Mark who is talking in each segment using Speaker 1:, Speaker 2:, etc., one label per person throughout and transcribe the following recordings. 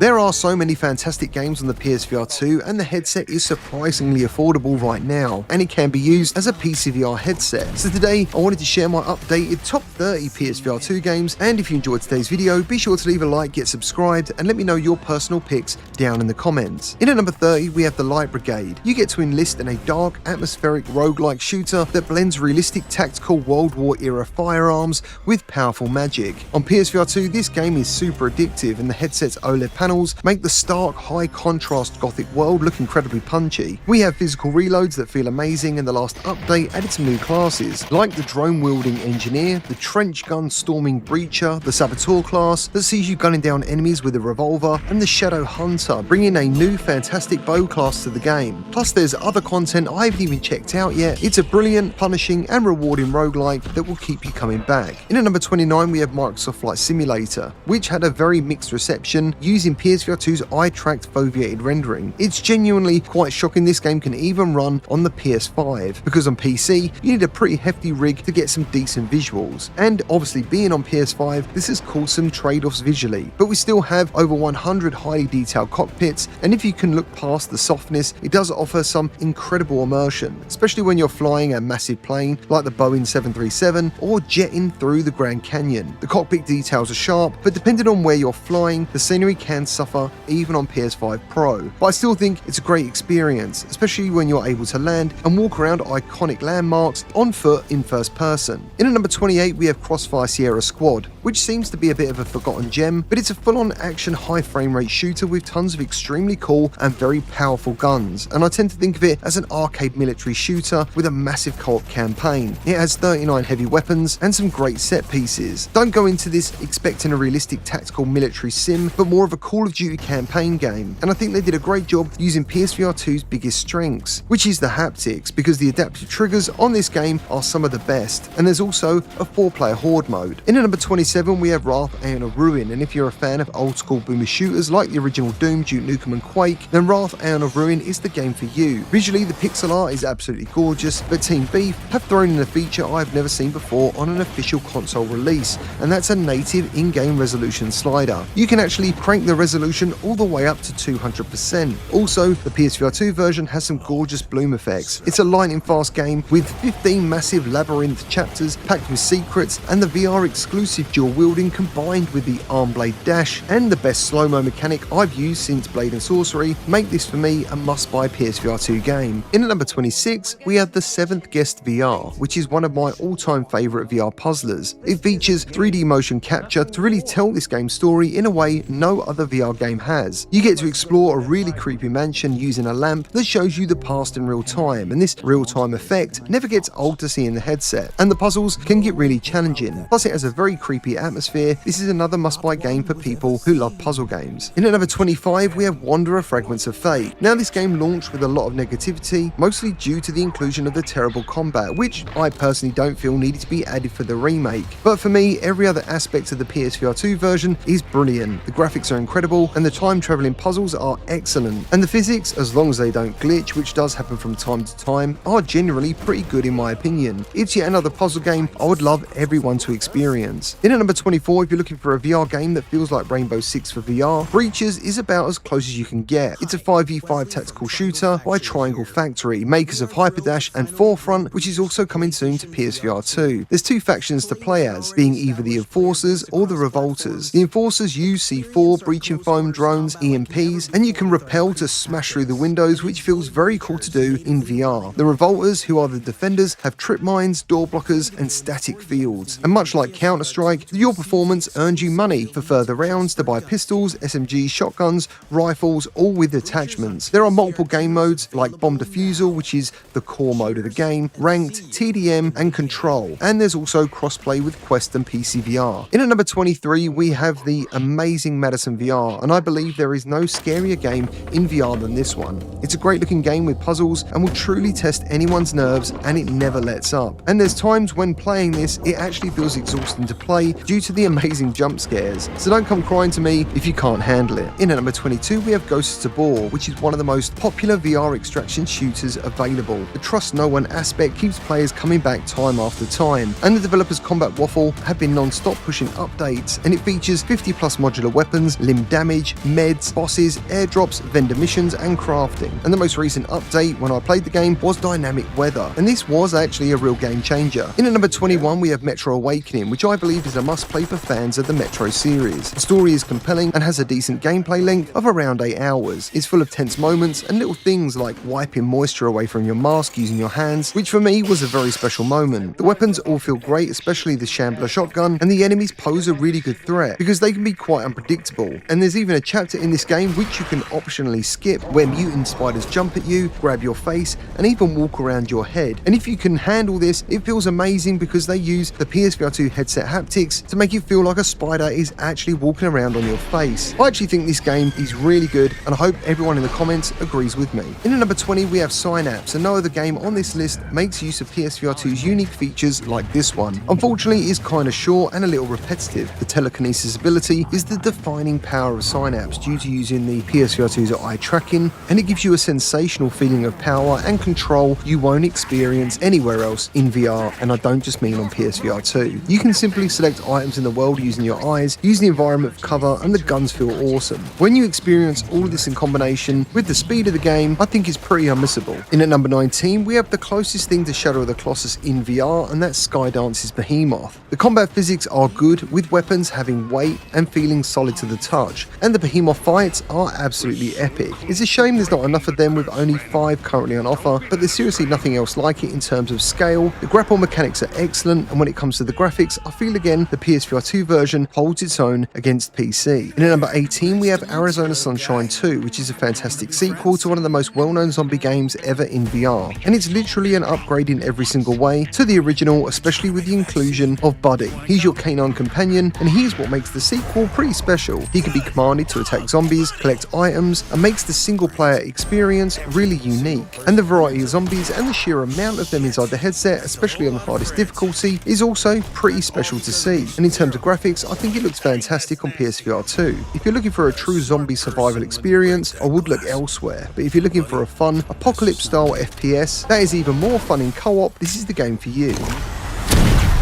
Speaker 1: There are so many fantastic games on the PSVR2 and the headset is surprisingly affordable right now, and it can be used as a PCVR headset. So today I wanted to share my updated top 30 PSVR2 games, and if you enjoyed today's video, be sure to leave a like, get subscribed, and let me know your personal picks down in the comments. In at number 30 we have the Light Brigade. You get to enlist in a dark, atmospheric roguelike shooter that blends realistic tactical World War era firearms with powerful magic. On PSVR2 this game is super addictive, and the headset's OLED panels make the stark, high-contrast gothic world look incredibly punchy. We have physical reloads that feel amazing, and the last update added some new classes, like the drone-wielding engineer, the trench gun-storming breacher, the saboteur class that sees you gunning down enemies with a revolver, and the shadow hunter, bringing a new fantastic bow class to the game. Plus there's other content I haven't even checked out yet. It's a brilliant, punishing, and rewarding roguelike that will keep you coming back. In at number 29 we have Microsoft Flight Simulator, which had a very mixed reception using PSVR2's eye-tracked foveated rendering. It's genuinely quite shocking this game can even run on the PS5, because on PC you need a pretty hefty rig to get some decent visuals, and obviously being on PS5 this has caused some trade-offs visually, but we still have over 100 highly detailed cockpits, and if you can look past the softness, it does offer some incredible immersion, especially when you're flying a massive plane like the Boeing 737 or jetting through the Grand Canyon. The cockpit details are sharp, but depending on where you're flying, the scenery can suffer even on PS5 Pro, but I still think it's a great experience, especially when you're able to land and walk around iconic landmarks on foot in first person. In at number 28 we have Crossfire Sierra Squad, which seems to be a bit of a forgotten gem, but it's a full-on action high frame rate shooter with tons of extremely cool and very powerful guns, and I tend to think of it as an arcade military shooter with a massive co-op campaign. It has 39 heavy weapons and some great set pieces. Don't go into this expecting a realistic tactical military sim, but more of a Call of Duty campaign game, and I think they did a great job using PSVR2's biggest strengths, which is the haptics, because the adaptive triggers on this game are some of the best, and there's also a 4-player horde mode. In at number 27 we have Wrath, Aeon of Ruin, and if you're a fan of old school boomer shooters like the original Doom, Duke Nukem and Quake, then Wrath, Aeon of Ruin is the game for you. Visually the pixel art is absolutely gorgeous, but Team Beef have thrown in a feature I've never seen before on an official console release, and that's a native in-game resolution slider. You can actually crank the resolution all the way up to 200%. Also, the PSVR2 version has some gorgeous bloom effects. It's a lightning fast game with 15 massive labyrinth chapters packed with secrets, and the VR exclusive dual wielding combined with the arm blade dash and the best slow-mo mechanic I've used since Blade and Sorcery make this for me a must-buy PSVR2 game. In at number 26 we have the 7th Guest VR, which is one of my all-time favourite VR puzzlers. It features 3D motion capture to really tell this game's story in a way no other VR game has. You get to explore a really creepy mansion using a lamp that shows you the past in real time, and this real-time effect never gets old to see in the headset, and the puzzles can get really challenging. Plus it has a very creepy atmosphere. This is another must-buy game for people who love puzzle games. In at number 25 we have Wanderer Fragments of Fate. Now this game launched with a lot of negativity, mostly due to the inclusion of the terrible combat, which I personally don't feel needed to be added for the remake, but for me every other aspect of the PSVR2 version is brilliant. The graphics are incredible, and the time travelling puzzles are excellent, and the physics, as long as they don't glitch, which does happen from time to time, are generally pretty good in my opinion. It's yet another puzzle game I would love everyone to experience. In at number 24, if you're looking for a VR game that feels like Rainbow Six for VR, Breaches is about as close as you can get. It's a 5v5 tactical shooter by Triangle Factory, makers of Hyperdash and Forefront, which is also coming soon to PSVR2. There's two factions to play as, being either the Enforcers or the Revolters. The Enforcers use C4, breaching foam drones, EMPs, and you can rappel to smash through the windows, which feels very cool to do in VR. The Revolters, who are the Defenders, have trip mines, door blockers, and static fields. And much like Counter-Strike, your performance earns you money for further rounds to buy pistols, SMGs, shotguns, rifles, all with attachments. There are multiple game modes like Bomb Defusal, which is the core mode of the game, Ranked, TDM, and Control. And there's also crossplay with Quest and PCVR. In at number 23 we have the amazing Madison VR, and I believe there is no scarier game in VR than this one. It's a great looking game with puzzles and will truly test anyone's nerves, and it never lets up. And there's times when playing this it actually feels exhausting to play due to the amazing jump scares, so don't come crying to me if you can't handle it. In at number 22 we have Ghost of Tabor, which is one of the most popular VR extraction shooters available. The trust no one aspect keeps players coming back time after time, and the developers Combat Waffle have been non-stop pushing updates, and it features 50 plus modular weapons, limb damage, meds, bosses, airdrops, vendor missions, and crafting. And the most recent update when I played the game was dynamic weather, and this was actually a real game changer. In at number 21 we have Metro Awakening, which I believe is a must-play for fans of the Metro series. The story is compelling and has a decent gameplay length of around 8 hours. It's full of tense moments and little things like wiping moisture away from your mask using your hands, which for me was a very special moment. The weapons all feel great, especially the Shambler shotgun, and the enemies pose a really good threat because they can be quite unpredictable. And there's even a chapter in this game which you can optionally skip, where mutant spiders jump at you, grab your face, and even walk around your head. And if you can handle this, it feels amazing because they use the PSVR2 headset haptics to make you feel like a spider is actually walking around on your face. I actually think this game is really good, and I hope everyone in the comments agrees with me. In at number 20 we have Synapse, and no other game on this list makes use of PSVR2's unique features like this one. Unfortunately, it's kind of short and a little repetitive. The telekinesis ability is the defining power of Synapse due to using the PSVR2's eye tracking, and it gives you a sensational feeling of power and control you won't experience anywhere else in VR, and I don't just mean on PSVR2. You can simply select items in the world using your eyes, use the environment for cover, and the guns feel awesome. When you experience all of this in combination with the speed of the game, I think it's pretty unmissable. In at number 19 we have the closest thing to Shadow of the Colossus in VR, and that's Skydances Behemoth. The combat physics are good, with weapons having weight and feeling solid to the touch, and the Behemoth fights are absolutely epic. It's a shame there's not enough of them, with only 5 currently on offer, but there's seriously nothing else like it in terms of scale. The grapple mechanics are excellent, and when it comes to the graphics, I feel again the PSVR2 version holds its own against PC. In at number 18 we have Arizona Sunshine 2, which is a fantastic sequel to one of the most well-known zombie games ever in VR, and it's literally an upgrade in every single way to the original, especially with the inclusion of Buddy. He's your canine companion, and here's what makes the sequel pretty special. He can be commanded to attack zombies, collect items, and makes the single player experience really unique. And the variety of zombies and the sheer amount of them inside the headset, especially on the hardest difficulty, is also pretty special to see. And in terms of graphics, I think it looks fantastic on PSVR 2. If you're looking for a true zombie survival experience, I would look elsewhere, but if you're looking for a fun apocalypse style FPS that is even more fun in co-op, this is the game for you.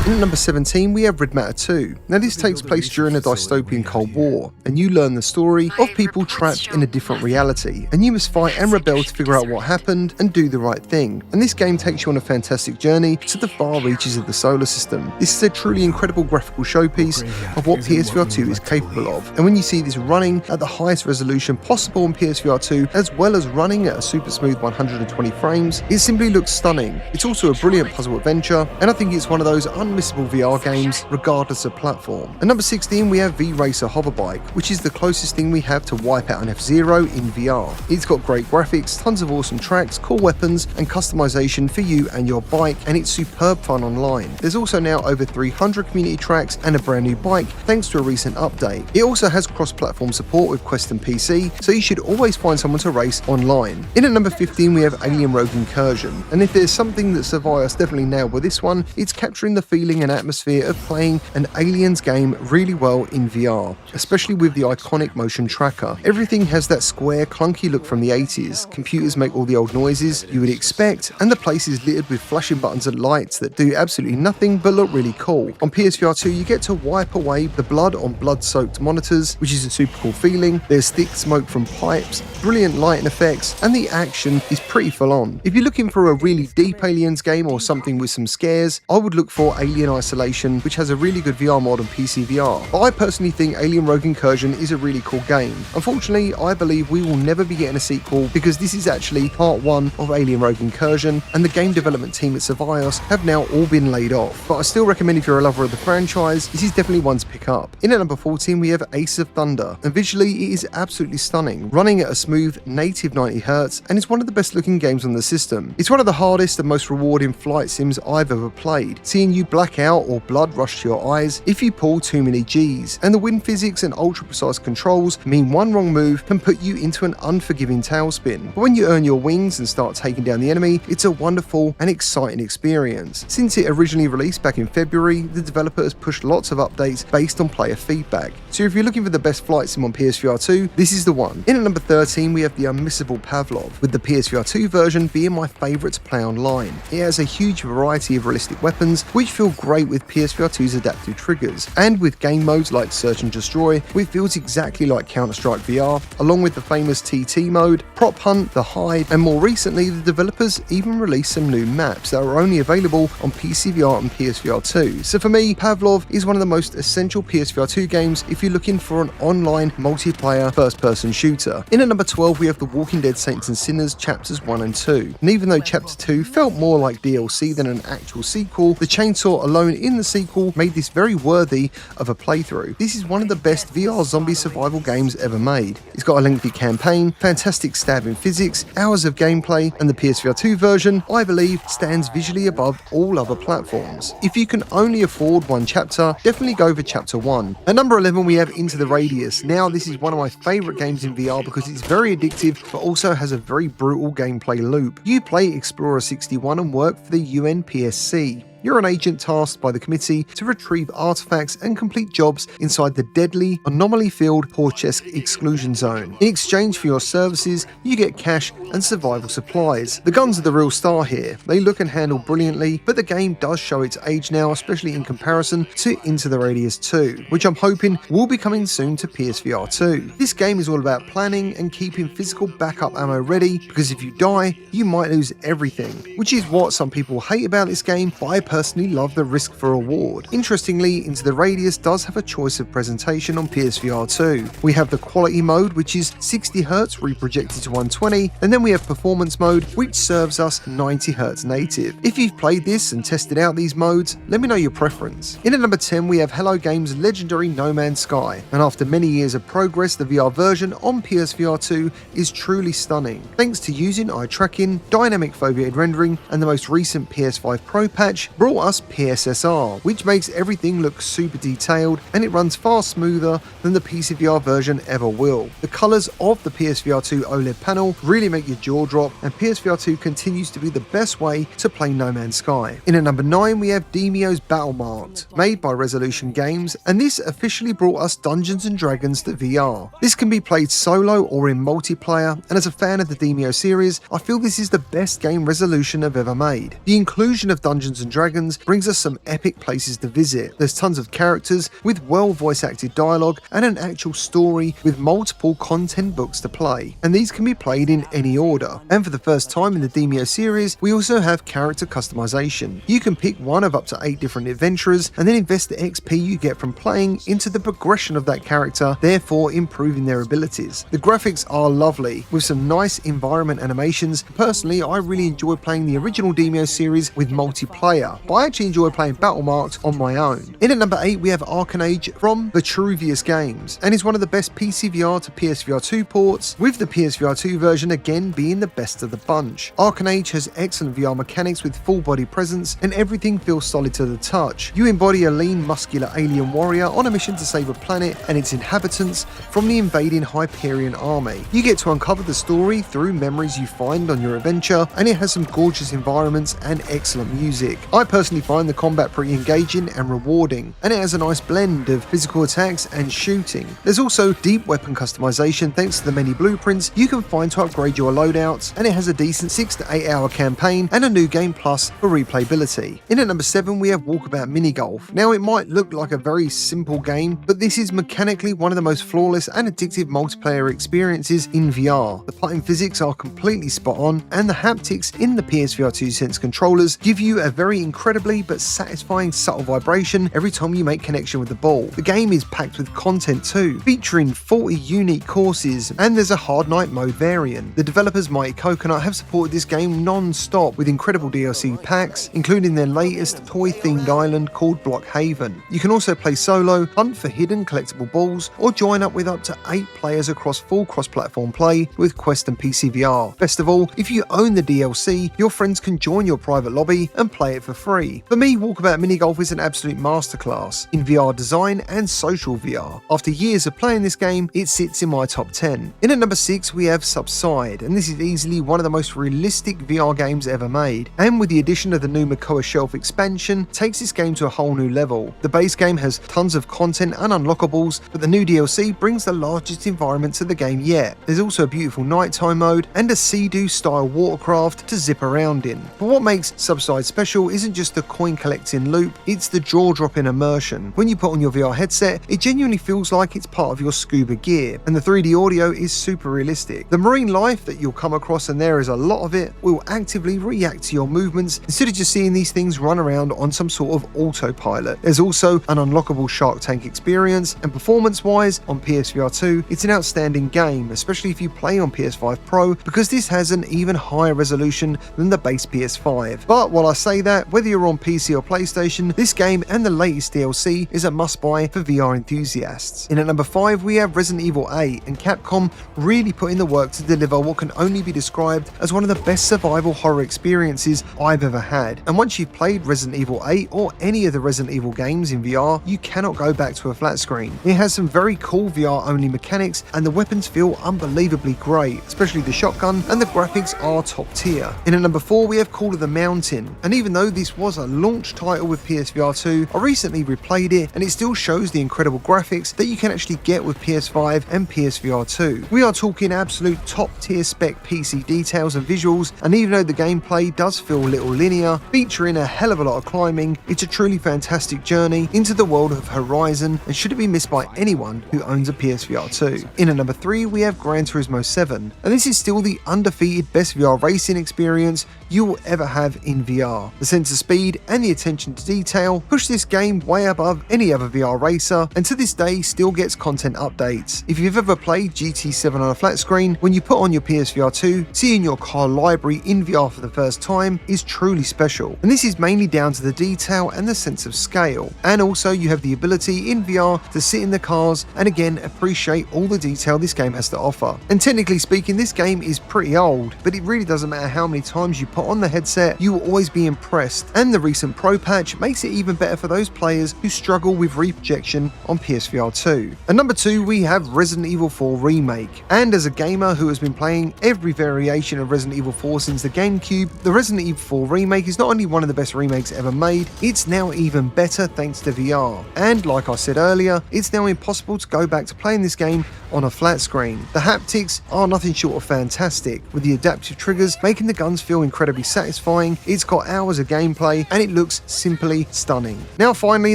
Speaker 1: In at number 17 we have Red Matter 2. Now this takes place during a dystopian Cold War, and you learn the story of people trapped in a different reality, and you must fight and rebel to figure out what happened and do the right thing. And this game takes you on a fantastic journey to the far reaches of the solar system. This is a truly incredible graphical showpiece of what PSVR 2 is capable of, and when you see this running at the highest resolution possible on PSVR 2, as well as running at a super smooth 120 frames, it simply looks stunning. It's also a brilliant puzzle adventure, and I think it's one of those unmissable VR games regardless of platform. At number 16 we have Vracer Hoverbike, which is the closest thing we have to Wipeout and F-Zero in VR. It's got great graphics, tons of awesome tracks, cool weapons, and customization for you and your bike, and it's superb fun online. There's also now over 300 community tracks and a brand new bike thanks to a recent update. It also has cross-platform support with Quest and PC, so you should always find someone to race online. In at number 15 we have Alien Rogue Incursion, and if there's something that Survivors definitely nailed with this one, it's capturing the feeling and atmosphere of playing an Aliens game really well in VR, especially with the iconic motion tracker. Everything has that square, clunky look from the 80s, computers make all the old noises you would expect, and the place is littered with flashing buttons and lights that do absolutely nothing but look really cool. On PSVR 2 you get to wipe away the blood on blood-soaked monitors, which is a super cool feeling. There's thick smoke from pipes, brilliant lighting effects, and the action is pretty full on. If you're looking for a really deep Aliens game or something with some scares, I would look for Alien Isolation, which has a really good VR mod on PCVR. But I personally think Alien Rogue Incursion is a really cool game. Unfortunately, I believe we will never be getting a sequel because this is actually part 1 of Alien Rogue Incursion, and the game development team at Survivors have now all been laid off. But I still recommend if you're a lover of the franchise, this is definitely one to pick up. In at number 14 we have Ace of Thunder, and visually it is absolutely stunning, running at a smooth native 90Hz, and it's one of the best looking games on the system. It's one of the hardest and most rewarding flight sims I've ever played, seeing you black out or blood rush to your eyes if you pull too many Gs, and the wind physics and ultra precise controls mean one wrong move can put you into an unforgiving tailspin. But when you earn your wings and start taking down the enemy, it's a wonderful and exciting experience. Since it originally released back in February, the developer has pushed lots of updates based on player feedback. So if you're looking for the best flight sim on PSVR 2, this is the one. In at number 13 we have the unmissable Pavlov, with the PSVR 2 version being my favourite to play online. It has a huge variety of realistic weapons which feel feel great with PSVR2's adaptive triggers, and with game modes like Search and Destroy, it feels exactly like Counter-Strike VR, along with the famous TT mode, Prop Hunt, The Hide, and more recently the developers even released some new maps that are only available on PCVR and PSVR2. So for me, Pavlov is one of the most essential PSVR2 games if you're looking for an online multiplayer first-person shooter. In at number 12 we have The Walking Dead Saints and Sinners Chapters 1 and 2, and even though Chapter 2 felt more like DLC than an actual sequel, the chainsaw alone in the sequel made this very worthy of a playthrough. This is one of the best VR zombie survival games ever made. It's got a lengthy campaign, fantastic stabbing physics, hours of gameplay, and the PSVR2 version, I believe, stands visually above all other platforms. If you can only afford one chapter, definitely go for Chapter 1. At number 11 we have Into the Radius. Now this is one of my favourite games in VR because it's very addictive but also has a very brutal gameplay loop. You play Explorer 61 and work for the UNPSC. You're an agent tasked by the committee to retrieve artifacts and complete jobs inside the deadly, anomaly-filled Porchesk exclusion zone. In exchange for your services, you get cash and survival supplies. The guns are the real star here. They look and handle brilliantly, but the game does show its age now, especially in comparison to Into the Radius 2, which I'm hoping will be coming soon to PSVR 2. This game is all about planning and keeping physical backup ammo ready, because if you die, you might lose everything, which is what some people hate about this game, but I personally love the risk for reward. Interestingly, Into the Radius does have a choice of presentation on PSVR 2. We have the quality mode, which is 60Hz reprojected to 120, and then we have performance mode, which serves us 90Hz native. If you've played this and tested out these modes, let me know your preference. In at number 10 we have Hello Games' legendary No Man's Sky, and after many years of progress, the VR version on PSVR 2 is truly stunning. Thanks to using eye tracking, dynamic foveated rendering, and the most recent PS5 Pro patch, brought us PSSR, which makes everything look super detailed and it runs far smoother than the PCVR version ever will. The colours of the PSVR 2 OLED panel really make your jaw drop, and PSVR 2 continues to be the best way to play No Man's Sky. In at number 9 we have Demio's Battle Marked, made by Resolution Games, and this officially brought us Dungeons & Dragons to VR. This can be played solo or in multiplayer, and as a fan of the Demio series, I feel this is the best game Resolution have ever made. The inclusion of Dungeons & Dragons brings us some epic places to visit. There's tons of characters with well voice acted dialogue and an actual story with multiple content books to play, and these can be played in any order. And for the first time in the Demio series, we also have character customization. You can pick one of up to 8 different adventurers and then invest the XP you get from playing into the progression of that character, therefore improving their abilities. The graphics are lovely with some nice environment animations. Personally, I really enjoy playing the original Demio series with multiplayer, but I actually enjoy playing Battle Marked on my own. In at number 8 we have Arken Age from Vitruvius Games, and is one of the best PCVR to PSVR 2 ports, with the PSVR 2 version again being the best of the bunch. Arken Age has excellent VR mechanics with full body presence, and everything feels solid to the touch. You embody a lean, muscular alien warrior on a mission to save a planet and its inhabitants from the invading Hyperion army. You get to uncover the story through memories you find on your adventure, and it has some gorgeous environments and excellent music. I personally find the combat pretty engaging and rewarding, and it has a nice blend of physical attacks and shooting. There's also deep weapon customization thanks to the many blueprints you can find to upgrade your loadouts, and it has a decent 6 to 8 hour campaign and a new game plus for replayability. In at number 7 we have Walkabout Mini Golf. Now it might look like a very simple game, but this is mechanically one of the most flawless and addictive multiplayer experiences in VR. The putting physics are completely spot on, and the haptics in the PSVR 2 Sense controllers give you a very incredibly but satisfying subtle vibration every time you make connection with the ball. The game is packed with content too, featuring 40 unique courses, and there's a hard night mode variant. The developers Mighty Coconut have supported this game non-stop with incredible DLC packs, including their latest toy-themed island called Blockhaven. You can also play solo, hunt for hidden collectible balls, or join up with up to 8 players across full cross-platform play with Quest and PCVR. Best of all, if you own the DLC, your friends can join your private lobby and play it for free. For me, Walkabout Mini Golf is an absolute masterclass in VR design and social VR. After years of playing this game, it sits in my top 10. In at number 6 we have Subside, and this is easily one of the most realistic VR games ever made, and with the addition of the new Makoa Shelf expansion, takes this game to a whole new level. The base game has tons of content and unlockables, but the new DLC brings the largest environment to the game yet. There's also a beautiful nighttime mode and a Sea-Doo style watercraft to zip around in. But what makes Subside special isn't just the coin collecting loop, it's the jaw-dropping immersion. When you put on your VR headset, it genuinely feels like it's part of your scuba gear, and the 3D audio is super realistic. The marine life that you'll come across, and there is a lot of it, will actively react to your movements instead of just seeing these things run around on some sort of autopilot. There's also an unlockable Shark Tank experience, and performance-wise on PSVR2, it's an outstanding game, especially if you play on PS5 Pro, because this has an even higher resolution than the base PS5. But while I say that, whether you're on PC or PlayStation, this game and the latest DLC is a must-buy for VR enthusiasts. In at number 5, we have Resident Evil 8, and Capcom really put in the work to deliver what can only be described as one of the best survival horror experiences I've ever had. And once you've played Resident Evil 8 or any of the Resident Evil games in VR, you cannot go back to a flat screen. It has some very cool VR-only mechanics, and the weapons feel unbelievably great, especially the shotgun, and the graphics are top tier. In at number 4, we have Call of the Mountain, and even though this was a launch title with PSVR2, I recently replayed it, and it still shows the incredible graphics that you can actually get with PS5 and PSVR2. We are talking absolute top tier spec PC details and visuals, and even though the gameplay does feel a little linear, featuring a hell of a lot of climbing, it's a truly fantastic journey into the world of Horizon, and shouldn't be missed by anyone who owns a PSVR2. In at number 3, we have Gran Turismo 7, and this is still the undefeated best VR racing experience you will ever have in VR. The sense of speed and the attention to detail push this game way above any other VR racer, and to this day still gets content updates. If you've ever played GT7 on a flat screen, when you put on your PSVR2, seeing your car library in VR for the first time is truly special, and this is mainly down to the detail and the sense of scale. And also you have the ability in VR to sit in the cars and again appreciate all the detail this game has to offer. And technically speaking, this game is pretty old, but it really doesn't matter how many times you put on the headset, you will always be impressed, and the recent Pro patch makes it even better for those players who struggle with reprojection on PSVR2. At number 2, we have Resident Evil 4 Remake, and as a gamer who has been playing every variation of Resident Evil 4 since the GameCube, the Resident Evil 4 Remake is not only one of the best remakes ever made, it's now even better thanks to VR. And like I said earlier, it's now impossible to go back to playing this game on a flat screen. The haptics are nothing short of fantastic, with the adaptive triggers making the guns feel incredibly satisfying. It's got hours of gameplay, and it looks simply stunning. Now finally,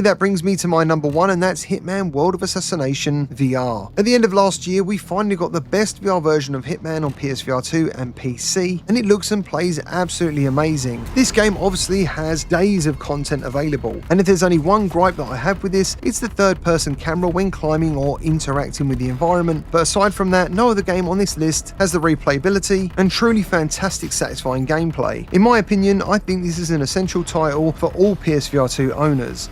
Speaker 1: that brings me to my number 1, and that's Hitman World of Assassination VR. At the end of last year, we finally got the best VR version of Hitman on PSVR2 and PC, and it looks and plays absolutely amazing. This game obviously has days of content available, and if there's only one gripe that I have with this, it's the third-person camera when climbing or interacting with the environment. But aside from that, no other game on this list has the replayability and truly fantastic satisfying gameplay. In my opinion, I think this is an essential title for all PSVR2 owners.